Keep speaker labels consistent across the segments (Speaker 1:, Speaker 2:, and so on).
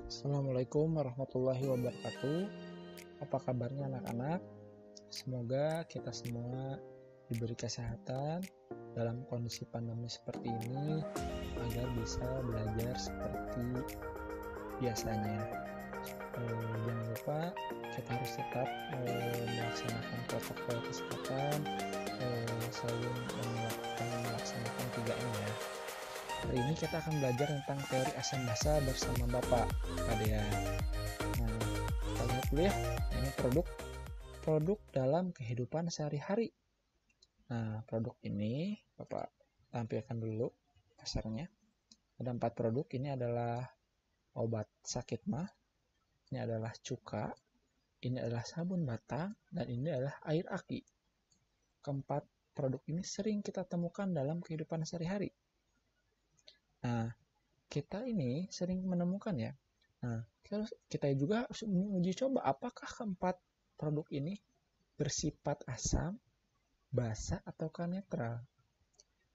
Speaker 1: Assalamualaikum warahmatullahi wabarakatuh. Apa kabarnya anak-anak? Semoga kita semua diberi kesehatan dalam kondisi pandemi seperti ini agar bisa belajar seperti biasanya. Jangan lupa kita harus tetap melaksanakan protokol kesehatan, selalu melaksanakan 3M ya. Hari ini kita akan belajar tentang teori asam basa bersama Bapak Kadean. Nah, kita lihat dulu ya. Ini produk dalam kehidupan sehari-hari. Nah, produk ini Bapak tampilkan dulu kasarnya. Ada 4 produk. Ini adalah obat sakit mah. Ini adalah cuka. Ini adalah sabun batang. Dan ini adalah air aki. Keempat produk ini sering kita temukan dalam kehidupan sehari-hari. Nah, kita ini sering menemukan ya. Nah, kita juga harus menguji coba apakah keempat produk ini bersifat asam, basa, ataukah netral.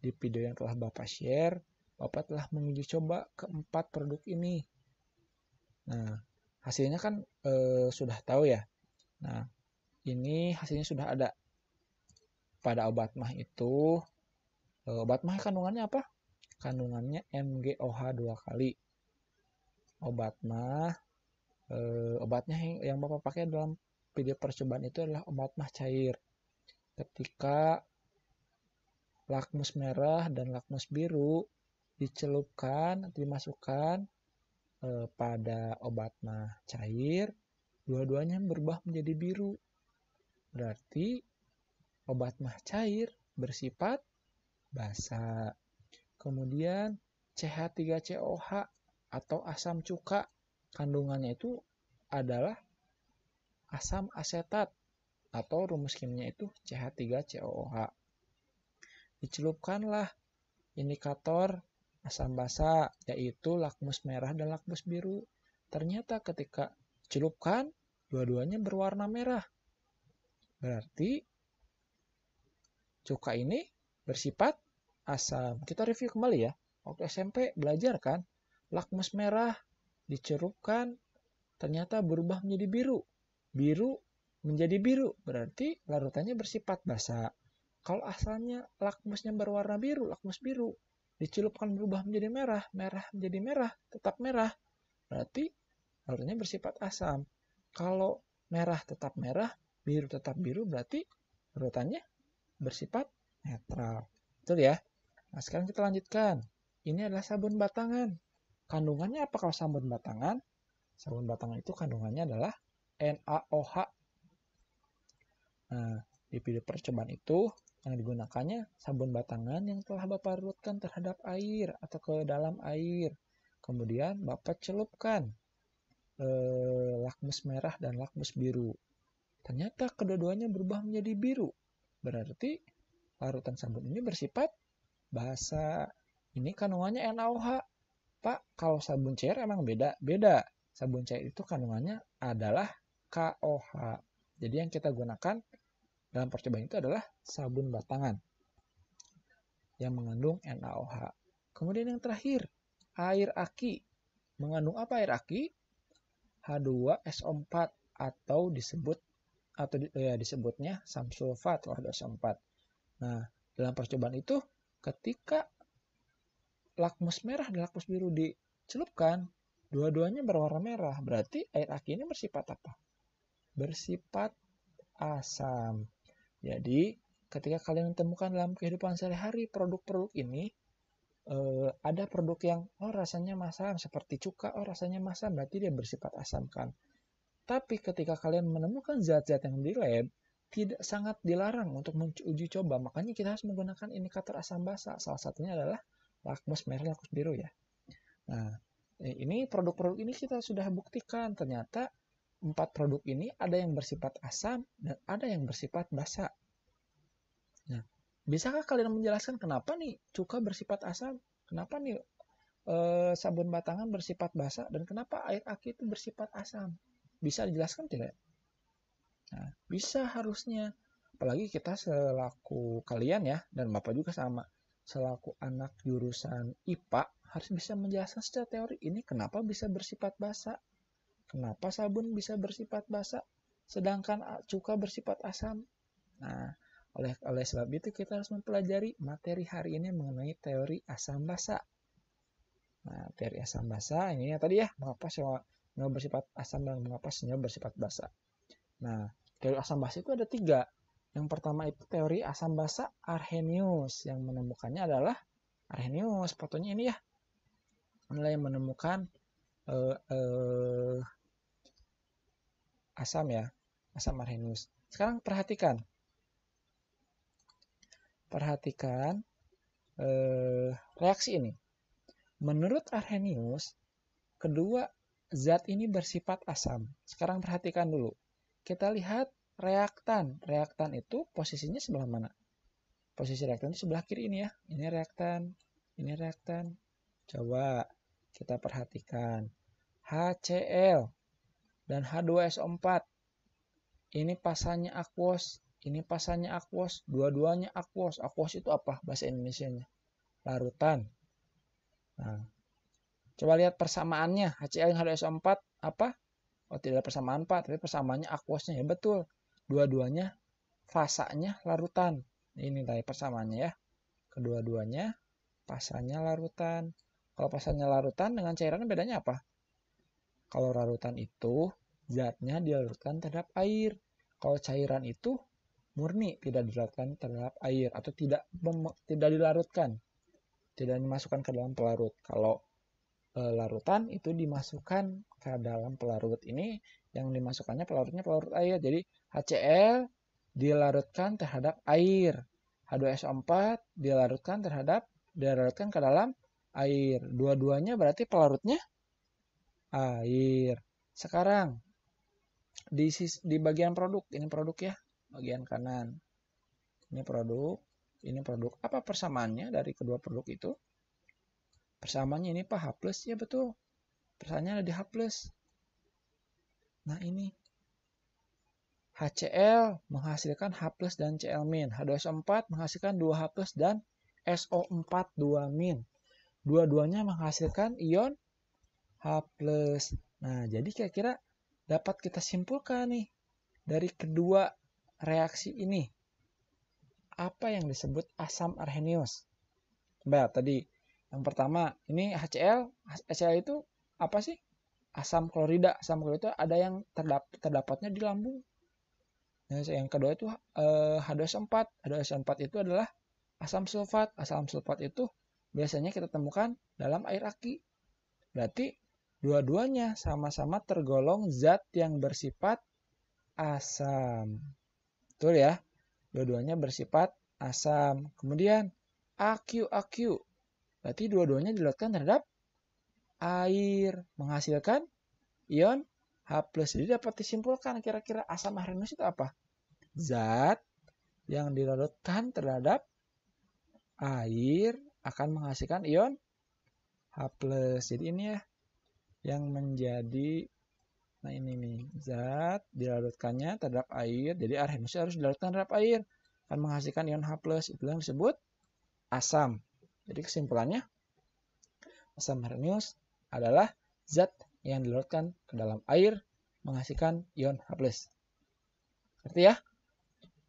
Speaker 1: Di video yang telah Bapak share, Bapak telah menguji coba keempat produk ini. Nah, hasilnya kan sudah tahu ya. Nah, ini hasilnya sudah ada. Pada obat mah itu, obat mah kandungannya apa? Kandungannya MgOH 2 kali. Obatnya yang Bapak pakai dalam video percobaan itu adalah obat mah cair. Ketika lakmus merah dan lakmus biru dicelupkan, dimasukkan pada obat mah cair, dua-duanya berubah menjadi biru. Berarti obat mah cair bersifat basa. Kemudian CH3COH atau asam cuka, kandungannya itu adalah asam asetat atau rumus kimianya itu CH3COOH. Dicelupkanlah indikator asam basa yaitu lakmus merah dan lakmus biru. Ternyata ketika dicelupkan dua-duanya berwarna merah. Berarti cuka ini bersifat asam. Kita review kembali ya. Waktu SMP belajar kan, lakmus merah dicelupkan ternyata berubah menjadi biru. Biru menjadi biru, berarti larutannya bersifat basa. Kalau asalnya lakmusnya berwarna biru, lakmus biru, dicelupkan berubah menjadi merah, merah menjadi merah, tetap merah, berarti larutannya bersifat asam. Kalau merah tetap merah, biru tetap biru, berarti larutannya bersifat netral. Betul ya? Nah, sekarang kita lanjutkan. Ini adalah sabun batangan. Kandungannya apa kalau sabun batangan? Sabun batangan itu kandungannya adalah NaOH. Nah, di video percobaan itu yang digunakannya sabun batangan yang telah Bapak larutkan terhadap air atau ke dalam air. Kemudian Bapak celupkan lakmus merah dan lakmus biru. Ternyata kedua-duanya berubah menjadi biru. Berarti larutan sabun ini bersifat basa. Ini kandungannya NaOH. Pak, kalau sabun cair emang beda? Beda. Sabun cair itu kandungannya adalah KOH. Jadi yang kita gunakan dalam percobaan itu adalah sabun batangan yang mengandung NaOH. Kemudian yang terakhir, air aki. Mengandung apa air aki? H2SO4 atau disebutnya samsulfat H2SO4. Nah, dalam percobaan itu ketika lakmus merah dan lakmus biru dicelupkan, dua-duanya berwarna merah. Berarti air aki ini bersifat apa? Bersifat asam. Jadi, ketika kalian temukan dalam kehidupan sehari-hari produk-produk ini, ada produk yang rasanya masam seperti cuka, rasanya masam, berarti dia bersifat asam kan. Tapi ketika kalian menemukan zat-zat yang di lab, tidak sangat dilarang untuk menguji coba. Makanya kita harus menggunakan indikator asam basa. Salah satunya adalah lakmus merah, lakmus biru ya. Nah, ini produk-produk ini kita sudah buktikan ternyata 4 produk ini ada yang bersifat asam dan ada yang bersifat basa. Nah, bisakah kalian menjelaskan kenapa nih cuka bersifat asam, kenapa nih sabun batangan bersifat basa dan kenapa air aki itu bersifat asam? Bisa dijelaskan tidak? Nah, bisa harusnya. Apalagi kita selaku kalian ya dan Bapak juga sama. Selaku anak jurusan IPA harus bisa menjelaskan secara teori ini kenapa bisa bersifat basa, kenapa sabun bisa bersifat basa, sedangkan cuka bersifat asam. Nah, oleh sebab itu kita harus mempelajari materi hari ini mengenai teori asam basa. Nah, teori asam basa ini ya tadi ya, mengapa senyawa bersifat asam dan mengapa senyawa bersifat basa. Nah, teori asam basa itu ada 3. Yang pertama itu teori asam basa Arrhenius. Yang menemukannya adalah Arrhenius. Fotonya ini ya. Inilah yang menemukan asam ya, asam Arrhenius. Sekarang perhatikan reaksi ini. Menurut Arrhenius, kedua zat ini bersifat asam. Sekarang perhatikan dulu. Kita lihat reaktan. Reaktan itu posisinya sebelah mana? Posisi reaktan itu sebelah kiri ini ya. Ini reaktan. Ini reaktan. Coba kita perhatikan. HCl dan H2SO4. Ini pasannya aquos. Ini pasannya aquos. Dua-duanya aquos. Aquos itu apa bahasa Indonesianya? Larutan. Nah, coba lihat persamaannya. HCl dan H2SO4 apa? Oh, tidak ada persamaan Pak, tapi persamaannya aquosnya ya betul. Dua-duanya fasanya larutan. Ini tadi persamaannya ya. Kedua-duanya fasanya larutan. Kalau fasanya larutan dengan cairan bedanya apa? Kalau larutan itu zatnya dilarutkan terhadap air. Kalau cairan itu murni tidak dilarutkan terhadap air atau tidak dilarutkan. Tidak dimasukkan ke dalam pelarut. Kalau larutan itu dimasukkan ke dalam pelarut. Ini yang dimasukkannya pelarutnya pelarut air. Jadi HCl dilarutkan terhadap air. H2SO4 dilarutkan ke dalam air. Dua-duanya berarti pelarutnya air. Sekarang di bagian produk, ini produk ya, bagian kanan. Ini produk, ini produk. Apa persamaannya dari kedua produk itu? Persamaannya ini Pak, H+, ya betul. Persamaannya ada di H+. Nah ini. HCl menghasilkan H+ dan Cl-. H2SO4 menghasilkan 2H+ dan SO4 2-. Dua-duanya menghasilkan ion H+. Nah, jadi kira-kira dapat kita simpulkan nih dari kedua reaksi ini. Apa yang disebut asam Arrhenius? Coba tadi yang pertama, ini HCl. HCl itu apa sih? Asam klorida. Asam klorida itu ada yang terdapatnya di lambung. Nah, yang kedua itu H2SO4. H2SO4 itu adalah asam sulfat. Asam sulfat itu biasanya kita temukan dalam air aki. Berarti dua-duanya sama-sama tergolong zat yang bersifat asam. Betul ya? Dua-duanya bersifat asam. Kemudian AQ. Berarti dua-duanya dilarutkan terhadap air, menghasilkan ion H+. Jadi dapat disimpulkan kira-kira asam Arrhenius itu apa? Zat yang dilarutkan terhadap air akan menghasilkan ion H+. Jadi ini ya yang menjadi, nah ini nih, zat dilarutkannya terhadap air. Jadi Arrhenius harus dilarutkan terhadap air, akan menghasilkan ion H+. Itu yang disebut asam. Jadi kesimpulannya, asam Arrhenius adalah zat yang dilarutkan ke dalam air menghasilkan ion H+. Ngerti ya?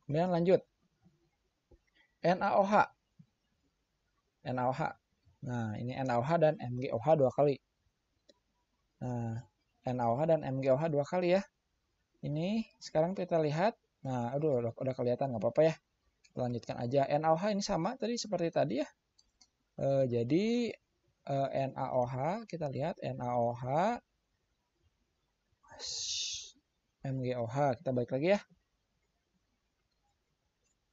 Speaker 1: Kemudian lanjut. NaOH. Nah, ini NaOH dan MgOH 2 kali. Nah, NaOH dan MgOH 2 kali ya. Ini sekarang kita lihat. Nah, aduh udah kelihatan, nggak apa-apa ya. Kita lanjutkan aja. NaOH ini sama tadi seperti tadi ya. Jadi NaOH, kita lihat NaOH, MgOH. Kita balik lagi ya.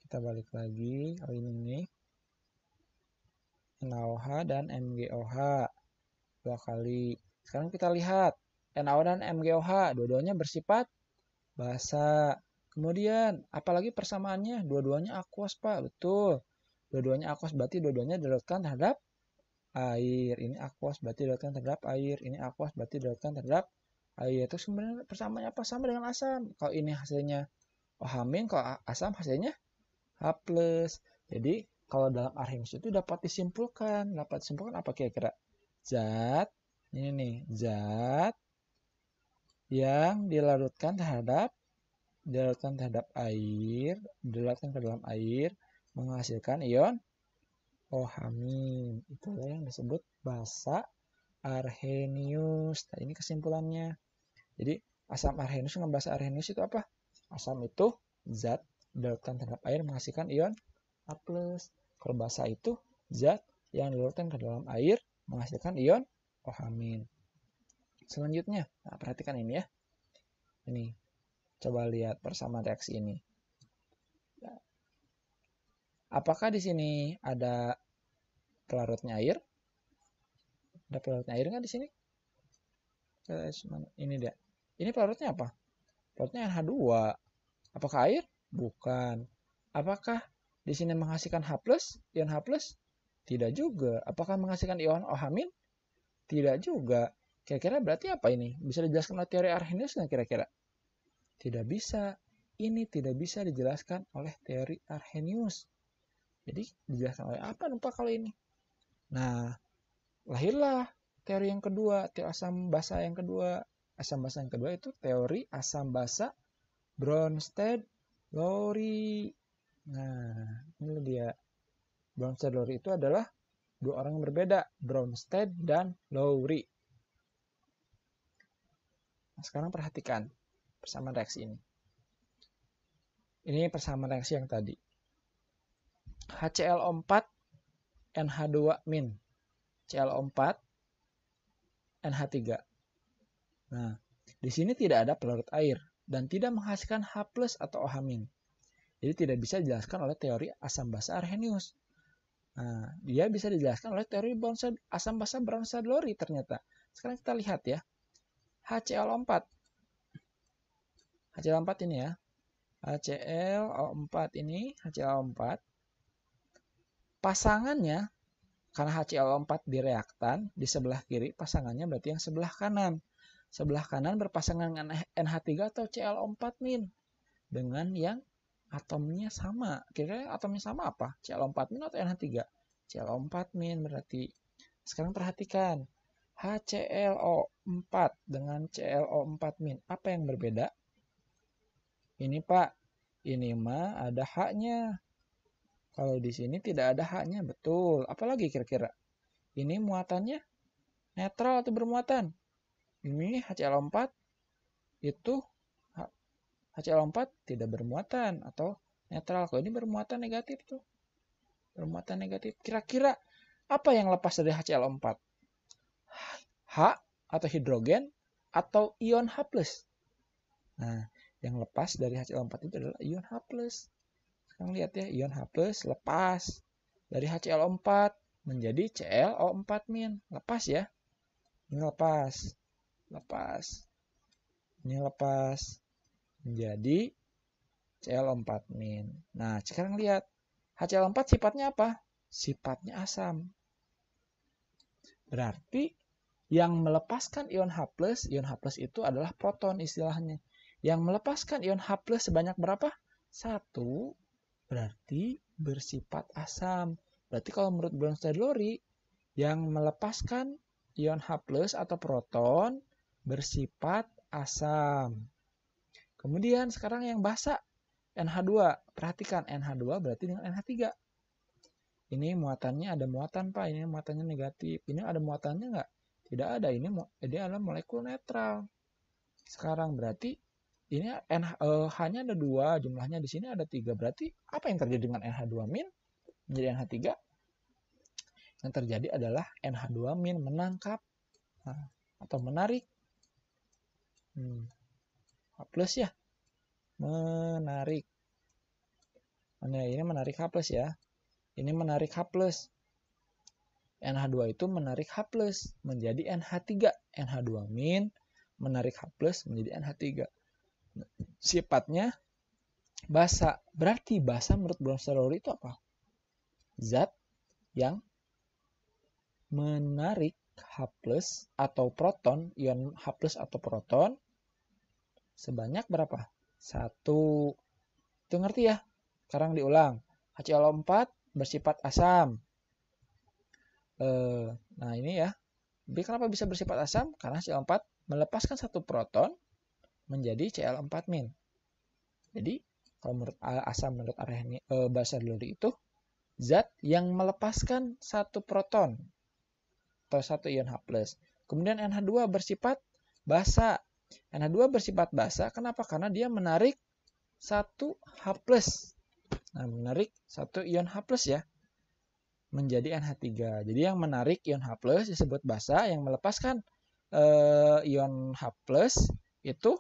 Speaker 1: Kita balik lagi. Oh ini nih. NaOH dan MgOH 2 kali. Sekarang kita lihat NaOH dan MgOH, dua-duanya bersifat basa. Kemudian, apalagi persamaannya? Dua-duanya aquos, Pak. Betul. Dua-duanya aquos, berarti dua-duanya dilarutkan terhadap air. Ini aquos, berarti dilarutkan terhadap air. Ini aquos, berarti dilarutkan terhadap air. Terus sebenarnya persamaannya apa? Sama dengan asam. Kalau ini hasilnya OH-, kalau asam hasilnya H+. Jadi, kalau dalam Arrhenius itu dapat disimpulkan apa kira-kira? zat, ini nih, zat yang dilarutkan terhadap air, dilarutkan ke dalam air, menghasilkan ion OH-. Itulah yang disebut basa arrhenius. Nah, ini kesimpulannya. Jadi, asam arrhenius dengan basa arrhenius itu apa? Asam itu zat dilarutkan terhadap air menghasilkan ion A+. Kalau basa itu zat yang dilarutkan ke dalam air menghasilkan ion OH-. Selanjutnya, nah, perhatikan ini ya. Ini, coba lihat persamaan reaksi ini. Apakah di sini ada pelarutnya air? Ada pelarutnya air nggak di sini? Ini dia. Ini pelarutnya apa? Pelarutnya NH2. Apakah air? Bukan. Apakah di sini menghasilkan H+, ion H+? Tidak juga. Apakah menghasilkan ion OH-? Tidak juga. Kira-kira berarti apa ini? Bisa dijelaskan oleh teori Arrhenius nggak kira-kira? Tidak bisa. Ini tidak bisa dijelaskan oleh teori Arrhenius. Jadi dijelaskan oleh apa lupa kalau ini? Nah, lahirlah teori yang kedua, teori asam basa yang kedua. Asam basa yang kedua itu teori asam basa Bronsted-Lowry. Nah, ini dia. Bronsted-Lowry itu adalah dua orang yang berbeda, Bronsted dan Lowry. Nah, sekarang perhatikan persamaan reaksi ini. Ini persamaan reaksi yang tadi. HCl4 NH2-, Cl4 NH3. Nah, di sini tidak ada pelarut air dan tidak menghasilkan H+ atau OH-. Jadi tidak bisa dijelaskan oleh teori asam basa Arrhenius. Nah, dia bisa dijelaskan oleh teori asam basa Bronsted-Lowry ternyata. Sekarang kita lihat ya. HCl4. HCl4 ini ya. HClO4 ini, HClO4. Pasangannya, karena HClO4 direaktan, di sebelah kiri pasangannya berarti yang sebelah kanan. Sebelah kanan berpasangan dengan NH3 atau Cl4- dengan yang atomnya sama. Kira-kira atomnya sama apa? Cl4- atau NH3? Cl4- berarti. Sekarang perhatikan. HClO4 dengan ClO4-. Apa yang berbeda? Ini Pak, ini mah ada H-nya. Kalau di sini tidak ada H-nya, betul. Apalagi kira-kira? Ini muatannya netral atau bermuatan? Ini HCl4 itu HCl4 tidak bermuatan atau netral. Kalau ini bermuatan negatif tuh. Bermuatan negatif. Kira-kira apa yang lepas dari HCl4? H atau hidrogen atau ion H+. Nah, yang lepas dari HCl4 itu adalah ion H+. Sekarang lihat ya, ion H+ lepas dari HCl4 menjadi ClO4-. Lepas ya. Ini lepas. Lepas. Ini lepas menjadi ClO4-. Nah, sekarang lihat. HCl4 sifatnya apa? Sifatnya asam. Berarti yang melepaskan ion H+, ion H+ itu adalah proton istilahnya. Yang melepaskan ion H+ sebanyak berapa? 1. Berarti bersifat asam. Berarti kalau menurut Bronsted-Lowry, yang melepaskan ion H+ atau proton bersifat asam. Kemudian sekarang yang basa, NH2. Perhatikan, NH2 berarti dengan NH3. Ini muatannya ada muatan Pak, ini muatannya negatif. Ini ada muatannya nggak? Tidak ada, ini adalah molekul netral. Sekarang berarti ini H-nya ada 2, jumlahnya di sini ada 3. Berarti apa yang terjadi dengan NH2- menjadi NH3? Yang terjadi adalah NH2- menangkap atau menarik H+ ya. Menarik. Nah, ini menarik H+ ya. Ini menarik H+. NH2 itu menarik H+ menjadi NH3. NH2- menarik H+ menjadi NH3. Sifatnya basa. Berarti basa menurut Bronsted-Lowry itu apa? Zat yang menarik H+ atau proton, ion H+ atau proton sebanyak berapa? 1. Itu ngerti ya? Sekarang diulang. HCl4 bersifat asam. Nah ini ya. Tapi kenapa bisa bersifat asam? Karena Cl4 melepaskan satu proton menjadi Cl4-. Jadi kalau menurut asam menurut Bernoulli itu zat yang melepaskan satu proton atau satu ion H+. Kemudian NH2 bersifat basa. NH2 bersifat basa kenapa? Karena dia menarik satu H+. Nah, menarik satu ion H+ ya menjadi NH3. Jadi yang menarik ion H+ disebut basa, yang melepaskan ion H+ itu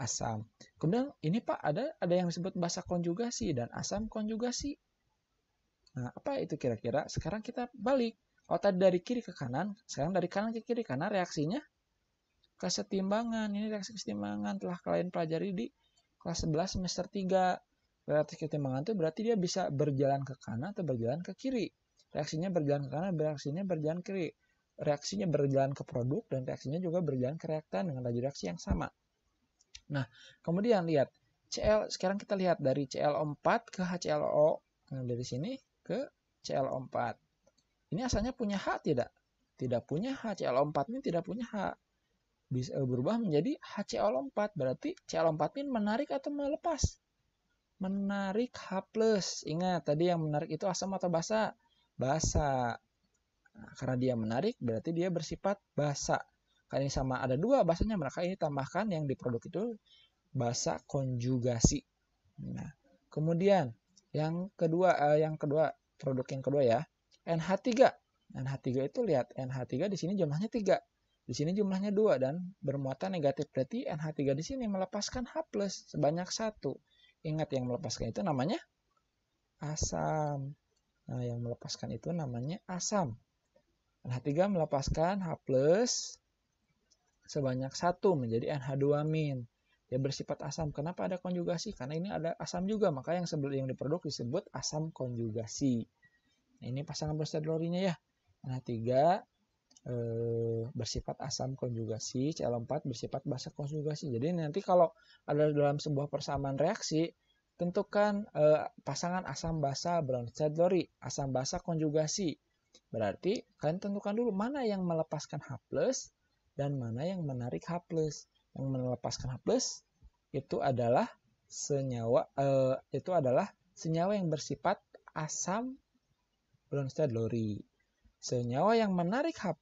Speaker 1: asam. Kemudian ini Pak ada yang disebut basa konjugasi dan asam konjugasi. Nah, apa itu kira-kira? Sekarang kita balik. Kalau tadi dari kiri ke kanan, sekarang dari kanan ke kiri karena reaksinya kesetimbangan. Ini reaksi kesetimbangan telah kalian pelajari di kelas 11 semester 3. Reaksi kesetimbangan itu berarti dia bisa berjalan ke kanan atau berjalan ke kiri. Reaksinya berjalan ke kanan, reaksinya berjalan ke kiri. Reaksinya berjalan ke produk dan reaksinya juga berjalan ke reaktan dengan laju reaksi yang sama. Nah, kemudian lihat sekarang kita lihat dari Cl4 ke HClO. Nah, dari sini ke Cl4. Ini asalnya punya H tidak? Tidak punya H. Cl4 ini tidak punya H. Bisa berubah menjadi HCl4. Berarti Cl4 ini menarik atau melepas? Menarik H+. Ingat, tadi yang menarik itu asam atau basa? Basa. Nah, karena dia menarik, berarti dia bersifat basa. Karena ini sama ada dua basanya, maka ini tambahkan yang di produk itu basa konjugasi. Nah, kemudian yang kedua produk yang kedua ya, NH3. NH3 itu lihat, NH3 di sini jumlahnya 3. Di sini jumlahnya 2 dan bermuatan negatif. Berarti NH3 di sini melepaskan H+ sebanyak 1. Ingat yang melepaskan itu namanya asam. Nah, yang melepaskan itu namanya asam. NH3 melepaskan H+ sebanyak 1 menjadi NH2-. Dia bersifat asam. Kenapa ada konjugasi? Karena ini ada asam juga, maka yang diproduk disebut asam konjugasi. Nah, ini pasangan Bernoulli-nya ya. NH3 bersifat asam konjugasi, Cl4 bersifat basa konjugasi. Jadi nanti kalau ada dalam sebuah persamaan reaksi, tentukan pasangan asam basa Bernoulli, asam basa konjugasi. Berarti kalian tentukan dulu mana yang melepaskan H+ dan mana yang menarik H+. Yang melepaskan H+ itu adalah senyawa yang bersifat asam Bernoulli. Senyawa yang menarik H+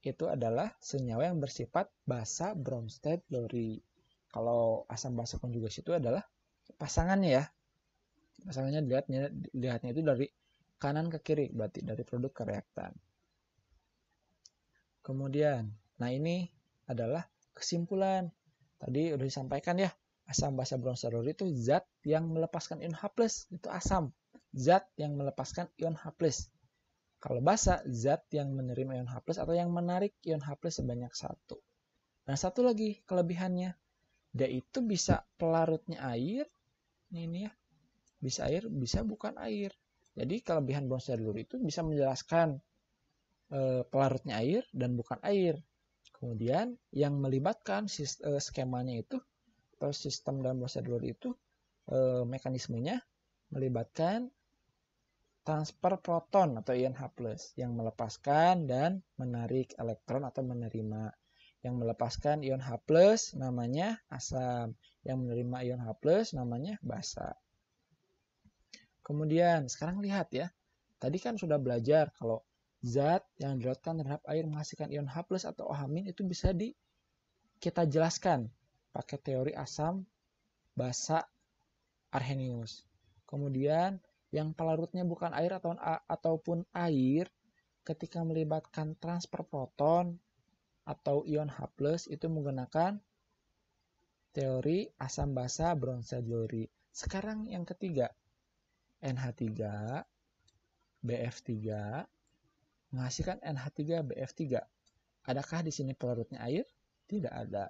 Speaker 1: itu adalah senyawa yang bersifat basa Bernoulli. Kalau asam basa konjugasi itu adalah pasangannya ya. Pasangannya dilihatnya itu dari kanan ke kiri, berarti dari produk ke reaktan. Kemudian, nah ini adalah kesimpulan. Tadi udah disampaikan ya, asam basa Bernoulli itu zat yang melepaskan ion H+, itu asam. Zat yang melepaskan ion H+. Kalau basa, zat yang menerima ion H+ atau yang menarik ion H+ sebanyak 1. Nah, satu lagi kelebihannya, dia itu bisa pelarutnya air, ini ya, bisa air, bisa bukan air. Jadi kelebihan Bernoulli itu bisa menjelaskan pelarutnya air dan bukan air. Kemudian yang melibatkan skemanya itu atau sistem dalam Bernoulli itu mekanismenya melibatkan transfer proton atau ion H+ yang melepaskan dan menarik elektron atau menerima. Yang melepaskan ion H+ namanya asam, yang menerima ion H+ namanya basa. Kemudian sekarang lihat ya, tadi kan sudah belajar kalau zat yang dilarutkan terhadap air menghasilkan ion H+ atau OH- itu bisa kita jelaskan pakai teori asam basa Arrhenius. Kemudian yang pelarutnya bukan air ataupun air, ketika melibatkan transfer proton atau ion H+ itu menggunakan teori asam basa Bernoulli. Sekarang yang ketiga, NH3 BF3 menghasilkan NH3BF3. Adakah di sini pelarutnya air? Tidak ada.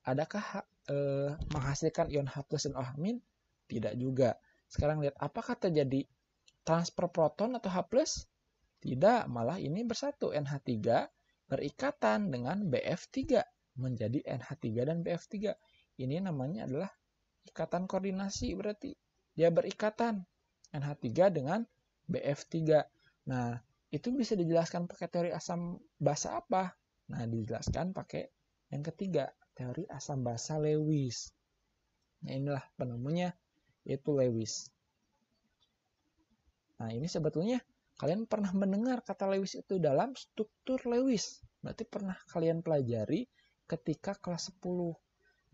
Speaker 1: Adakah menghasilkan ion H+ dan OH-? Tidak juga. Sekarang lihat, apakah terjadi transfer proton atau H+? Tidak, malah ini bersatu. NH3 berikatan dengan BF3 menjadi NH3 dan BF3. Ini namanya adalah ikatan koordinasi berarti. Dia berikatan NH3 dengan BF3. Nah, itu bisa dijelaskan pakai teori asam basa apa? Nah, dijelaskan pakai yang ketiga, teori asam basa Lewis. Nah, inilah penemunya, yaitu Lewis. Nah, ini sebetulnya kalian pernah mendengar kata Lewis itu dalam struktur Lewis. Berarti pernah kalian pelajari ketika kelas 10.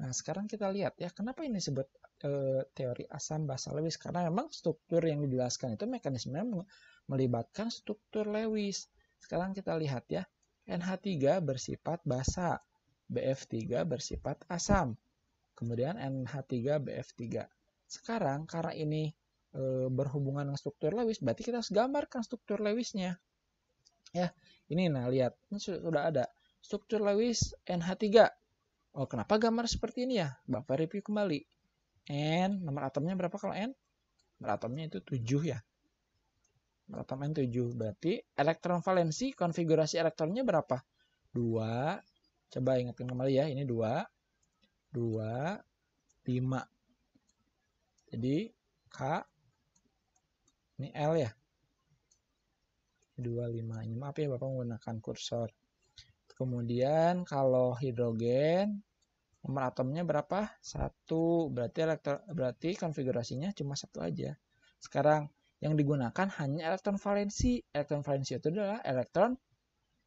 Speaker 1: Nah, sekarang kita lihat ya, kenapa ini disebut teori asam basa Lewis? Karena memang struktur yang dijelaskan itu mekanismenya melibatkan struktur Lewis. Sekarang kita lihat ya, NH3 bersifat basa, BF3 bersifat asam, kemudian NH3 BF3. Sekarang karena ini berhubungan dengan struktur Lewis, berarti kita harus gambarkan struktur Lewisnya. Ya, ini nah lihat, ini sudah ada struktur Lewis NH3. Oh, kenapa gambar seperti ini ya? Bapak review kembali. N, nomor atomnya berapa kalau N? Nomor atomnya itu 7 ya. Nomor atom N 7. Berarti elektron valensi, konfigurasi elektronnya berapa? 2. Coba ingatkan kembali ya, ini 2. 2, 5. Jadi K, ini L ya. 25. Ini maaf ya Bapak menggunakan kursor. Kemudian kalau hidrogen, nomor atomnya berapa? 1. Berarti konfigurasinya cuma 1 aja. Sekarang yang digunakan hanya elektron valensi. Elektron valensi itu adalah elektron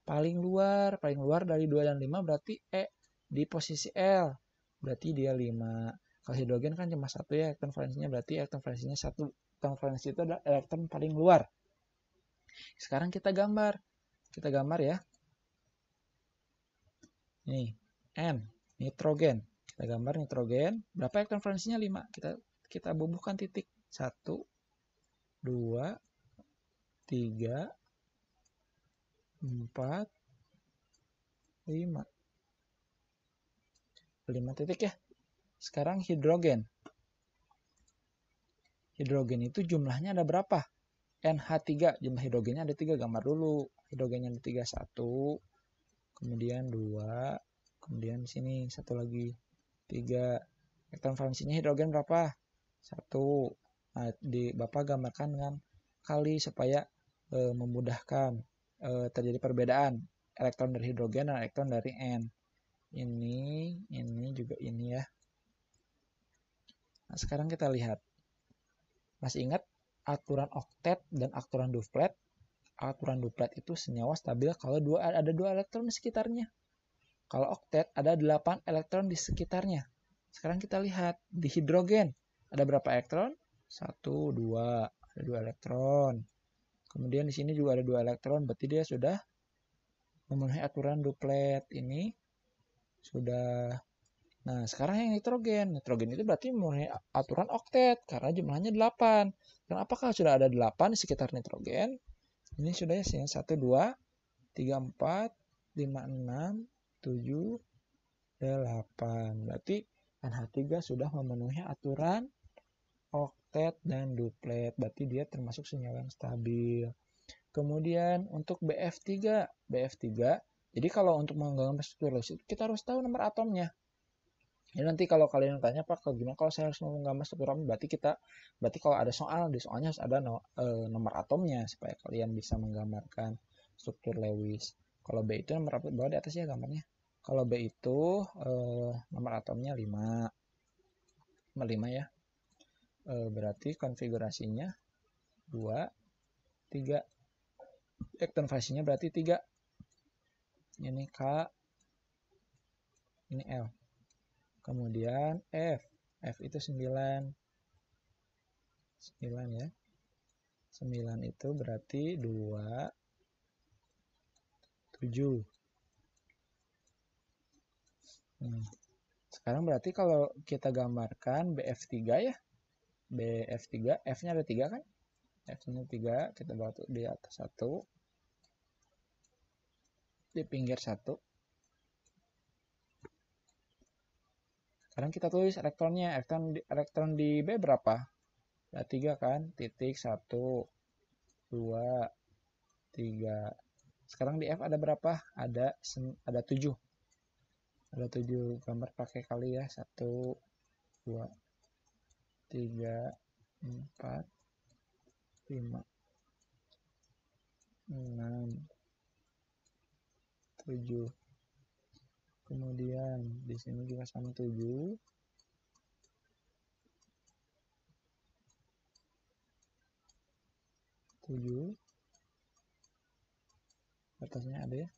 Speaker 1: paling luar. Paling luar dari 2 dan 5 berarti E di posisi L. Berarti dia 5. Kalau hidrogen kan cuma 1 ya elektron valensinya. Berarti elektron valensinya 1. Elektron valensi itu adalah elektron paling luar. Sekarang kita gambar. Kita gambar ya. Nih, N, nitrogen. Kita gambar nitrogen. Berapa elektron valensinya? 5. Kita bubuhkan titik. 1, 2, 3, 4, 5. 5 titik ya. Sekarang hidrogen. Hidrogen itu jumlahnya ada berapa? NH3. Jumlah hidrogennya ada 3. Gambar dulu. Hidrogennya ada 3. 1. Kemudian 2. Kemudian di sini 1 lagi. 3. Elektron valensinya hidrogen berapa? 1. Nah, Bapak gambarkan dengan kali supaya memudahkan terjadi perbedaan elektron dari hidrogen dan elektron dari N. Ini juga ini ya. Nah, sekarang kita lihat. Masih ingat aturan oktet dan aturan duplet? Aturan duplet itu senyawa stabil kalau ada 2 elektron di sekitarnya. Kalau oktet ada 8 elektron di sekitarnya. Sekarang kita lihat di hidrogen. Ada berapa elektron? 1, 2. Ada 2 elektron. Kemudian di sini juga ada 2 elektron. Berarti dia sudah memenuhi aturan duplet. Ini sudah. Nah, sekarang yang nitrogen. Nitrogen itu berarti memenuhi aturan oktet. Karena jumlahnya 8. Dan apakah sudah ada 8 di sekitar nitrogen? Ini sudah ya. 1, 2, 3, 4, 5, 6, 7, 8. Berarti NH3 sudah memenuhi aturan oktet dan duplet. Berarti dia termasuk senyawa yang stabil. Kemudian untuk BF3. Jadi kalau untuk menggambar struktur Lewis kita harus tahu nomor atomnya. Ya nanti kalau kalian tanya Pak, gimana kalau saya harus menggambar struktur atom? Berarti kalau ada soal, di soalnya harus ada nomor atomnya supaya kalian bisa menggambarkan struktur Lewis. Kalau B itu nomor atom bawah di atas ya gambarnya. Kalau B itu nomor atomnya 5. Nomor 5 ya. Berarti konfigurasinya 2, 3. Elektron valensnya berarti 3. Ini K, ini L. Kemudian F. F itu 9. 9 ya. 9 itu berarti 2, 7. Sekarang berarti kalau kita gambarkan BF3 ya. BF3, F-nya ada 3 kan? F-nya 3, kita bawa di atas 1. Di pinggir 1. Sekarang kita tulis elektronnya. Elektron di B berapa? Ada 3 kan? Titik 1, 2, 3. Sekarang di F ada berapa? Ada 7. Ada 7. Gambar pakai kali ya. 1, 2, 3, 4, 5. 6, 7. Kemudian di sini juga sama 7. 7. Atasnya ada ya.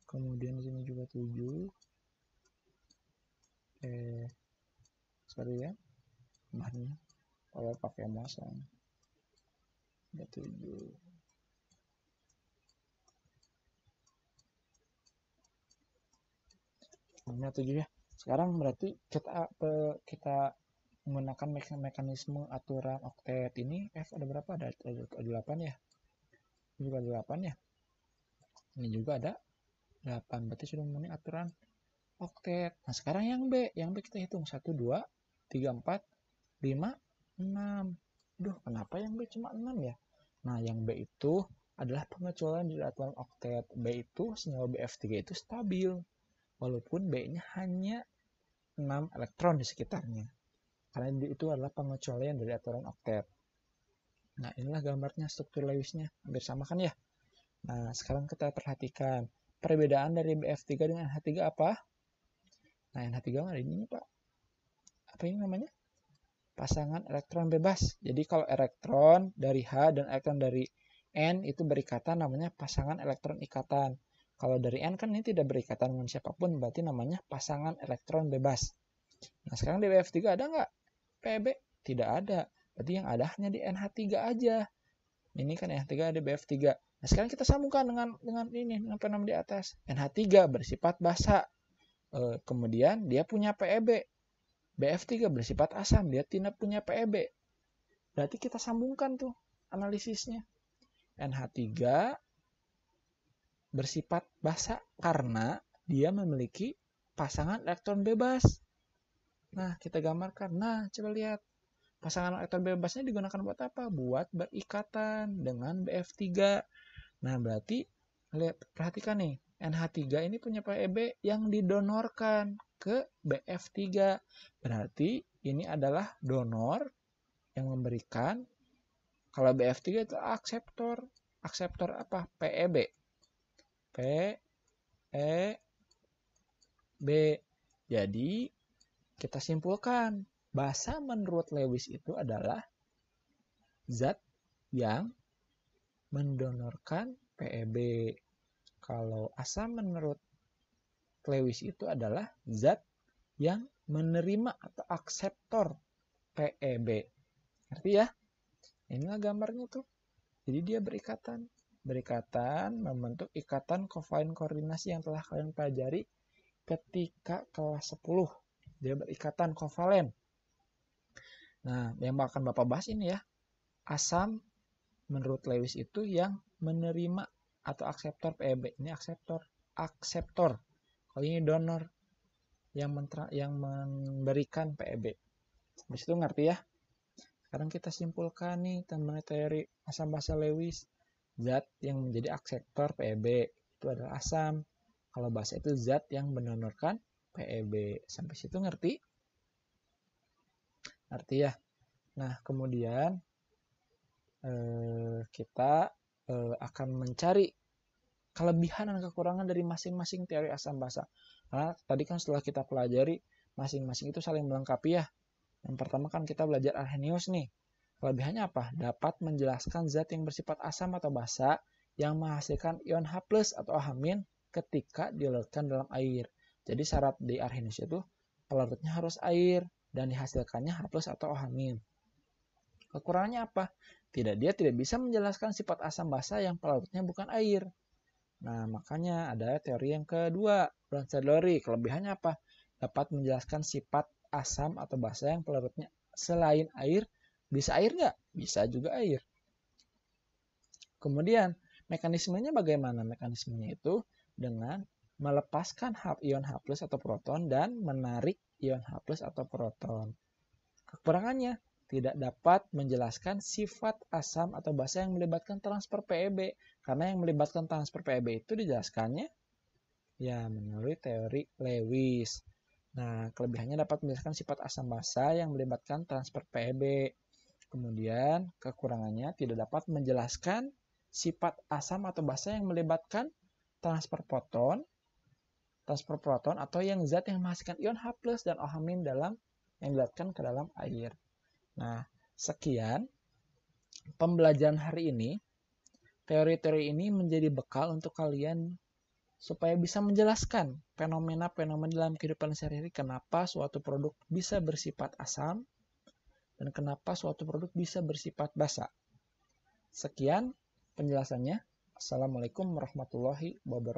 Speaker 1: Kemudian di sini juga 7. Sorry ya. Bahannya kalau pakai mouse ada 7. Nomor 7 ya. Sekarang berarti kita menggunakan mekanisme aturan oktet ini. F ada berapa? Ada 8 ya. Ini juga ada 8 ya. Ini juga ada 8. Berarti sudah memenuhi aturan oktet. Nah, sekarang yang B. Yang B kita hitung. 1, 2, 3, 4, 5, 6. Duh, kenapa yang B cuma 6 ya? Nah, yang B itu adalah pengecualian dari aturan oktet. B itu, senyawa BF3 itu stabil. Walaupun B-nya hanya 6 elektron di sekitarnya. Karena itu adalah pengecualian dari aturan oktet. Nah, inilah gambarnya struktur Lewisnya. Hampir sama kan ya? Nah, sekarang kita perhatikan. Perbedaan dari BF3 dengan NH3 apa? Nah, NH3 ada ini Pak. Apa ini namanya? Pasangan elektron bebas. Jadi kalau elektron dari H dan elektron dari N itu berikatan namanya pasangan elektron ikatan. Kalau dari N kan ini tidak berikatan dengan siapapun, berarti namanya pasangan elektron bebas. Nah, sekarang di BF3 ada nggak PEB? Tidak ada. Berarti yang ada hanya di NH3 aja. Ini kan NH3 ada BF3. Nah, sekarang kita sambungkan dengan ini, dengan penam di atas. NH3 bersifat basa. Kemudian dia punya PEB. BF3 bersifat asam, dia tidak punya PEB. Berarti kita sambungkan tuh analisisnya. NH3 bersifat basa karena dia memiliki pasangan elektron bebas. Nah, kita gambarkan. Nah, coba lihat. Pasangan elektron bebasnya digunakan buat apa? Buat berikatan dengan BF3. Nah, berarti lihat, perhatikan nih. NH3 ini punya PEB yang didonorkan ke BF3. Berarti ini adalah donor yang memberikan. Kalau BF3 itu akseptor. Akseptor apa? PEB. PEB. Jadi, kita simpulkan. Basa menurut Lewis itu adalah zat yang mendonorkan PEB. Kalau asam menurut Lewis itu adalah zat yang menerima atau akseptor PEB. Ngerti ya? Inilah gambarnya tuh. Jadi dia berikatan. Berikatan membentuk ikatan kovalent koordinasi yang telah kalian pelajari ketika kelas 10. Dia berikatan kovalen. Nah, yang akan Bapak bahas ini ya. Asam menurut Lewis itu yang menerima atau akseptor PEB. Ini akseptor. Kalau ini donor yang memberikan PEB. Habis itu ngerti ya? Sekarang kita simpulkan nih teman teori asam basa Lewis. Zat yang menjadi akseptor PEB itu adalah asam. Kalau basa itu zat yang mendonorkan PEB. Sampai situ ngerti? Ngerti ya? Nah, kemudian kita akan mencari kelebihan dan kekurangan dari masing-masing teori asam basa. Karena tadi kan setelah kita pelajari masing-masing itu saling melengkapi ya. Yang pertama kan kita belajar Arrhenius nih. Kelebihannya apa? Dapat menjelaskan zat yang bersifat asam atau basa yang menghasilkan ion H+ atau H- ketika dilarutkan dalam air. Jadi syarat di Arrhenius itu pelarutnya harus air dan dihasilkannya H+ atau OH-. Kekurangannya apa? Dia tidak bisa menjelaskan sifat asam basa yang pelarutnya bukan air. Nah, makanya ada teori yang kedua, Bronsted-Lowry. Kelebihannya apa? Dapat menjelaskan sifat asam atau basa yang pelarutnya selain air. Bisa air nggak? Bisa juga air. Kemudian, mekanismenya bagaimana? Mekanismenya itu dengan melepaskan ion H+ atau proton dan menarik ion H+ atau proton. Kekurangannya, tidak dapat menjelaskan sifat asam atau basa yang melibatkan transfer PEB. Karena yang melibatkan transfer PEB itu dijelaskannya ya melalui teori Lewis. Nah, kelebihannya dapat menjelaskan sifat asam basa yang melibatkan transfer PEB. Kemudian, kekurangannya tidak dapat menjelaskan sifat asam atau basa yang melibatkan transfer proton atau yang zat yang menghasilkan ion H+ dan OH- yang dilatkan ke dalam air. Nah, sekian pembelajaran hari ini. Teori-teori ini menjadi bekal untuk kalian supaya bisa menjelaskan fenomena-fenomena dalam kehidupan sehari-hari, kenapa suatu produk bisa bersifat asam dan kenapa suatu produk bisa bersifat basa. Sekian penjelasannya. Assalamualaikum warahmatullahi wabarakatuh.